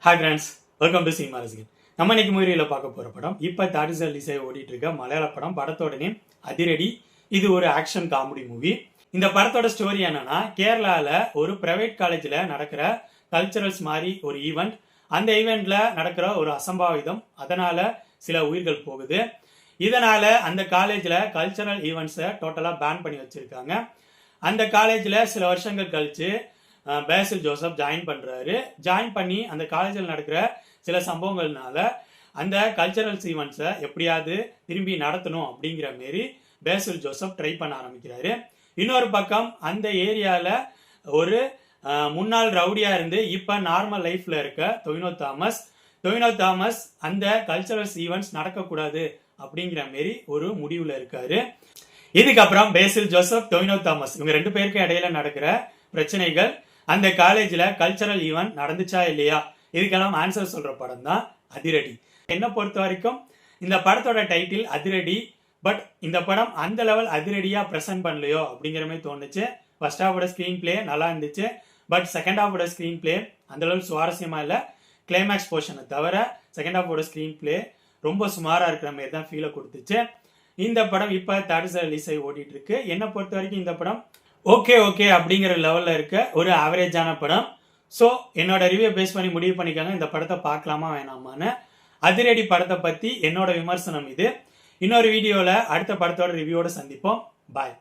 Hi friends, welcome to cinema ரசிகன். நம்ம இன்னைக்கு மூவியில் பார்க்க போகிற படம் இப்போ தாடிசல் ரிலீஸாக ஓடிட்டு இருக்க மலையாள படம். படத்தோட நேம் அதிரடி. இது ஒரு ஆக்ஷன் காமெடி மூவி. இந்த படத்தோட ஸ்டோரி என்னன்னா, கேரளாவில் ஒரு பிரைவேட் காலேஜில் நடக்கிற கல்ச்சரல்ஸ் மாதிரி ஒரு ஈவெண்ட். அந்த ஈவெண்ட்ல நடக்கிற ஒரு அசம்பாவிதம், அதனால சில உயிர்கள் போகுது. இதனால அந்த காலேஜில் கல்ச்சரல் ஈவெண்ட்ஸை டோட்டலாக பேன் பண்ணி வச்சிருக்காங்க. அந்த காலேஜில் சில வருஷங்கள் கழிச்சு பேசில் ஜோசப் ஜாயின் பண்ணுறாரு. ஜாயின் பண்ணி அந்த காலேஜில் நடக்கிற சில சம்பவங்கள்னால அந்த கல்ச்சரல்ஸ் ஈவெண்ட்ஸை எப்படியாவது திரும்பி நடத்தணும் அப்படிங்கிற மாரி பேசில் ஜோசப் ட்ரை பண்ண ஆரம்பிக்கிறாரு. இன்னொரு பக்கம் அந்த ஏரியாவில் ஒரு முன்னாள் ரவுடியாக இருந்து இப்போ நார்மல் லைஃப்பில் இருக்க தொய்னோ தாமஸ் அந்த கல்ச்சரல்ஸ் ஈவெண்ட்ஸ் நடக்கக்கூடாது அப்படிங்கிற மாரி ஒரு முடிவில் இருக்காரு. இதுக்கப்புறம் பேசில் ஜோசப், தொய்னோ தாமஸ் இவங்க ரெண்டு பேருக்கு இடையில நடக்கிற பிரச்சனைகள், அந்த காலேஜில் கல்ச்சரல் ஈவெண்ட் நடந்துச்சா இல்லையா, இதுக்கெல்லாம் ஆன்சர் சொல்ற படம் தான் அதிரடி. என்ன பொறுத்த வரைக்கும் இந்த படத்தோட டைட்டில் அதிரடி. பட் இந்த படம் அந்த லெவல் அதிரடியா பிரசன்ட் பண்ணலையோ அப்படிங்கிற மாதிரி தோணுச்சு. ஃபர்ஸ்ட் ஹாஃபோட ஸ்கிரீன் பிளே நல்லா இருந்துச்சு. பட் செகண்ட் ஹாஃபோட ஸ்கிரீன் பிளே அந்த அளவுக்கு சுவாரஸ்யமா இல்லை. கிளைமேக்ஸ் போர்ஷனை தவிர செகண்ட் ஹாஃபோட ஸ்கிரீன் பிளே ரொம்ப சுமாரா இருக்கிற மாதிரி தான் ஃபீலை கொடுத்துச்சு. இந்த படம் இப்போ தாடிசல் ரிலீஸ் ஆகி ஓடிட்டு இருக்கு. என்னை பொறுத்த வரைக்கும் இந்த படம் ஓகே அப்படிங்கிற லெவலில் இருக்க ஒரு ஆவரேஜான படம். ஸோ என்னோட ரிவ்யூ பேஸ் பண்ணி முடிவு பண்ணிக்காங்க இந்த படத்தை பார்க்கலாமா வேணாமான்னு. அதிரடி படத்தை பற்றி என்னோட விமர்சனம் இது. இன்னொரு வீடியோவில் அடுத்த படத்தோட ரிவ்யூவோட சந்திப்போம். பாய்.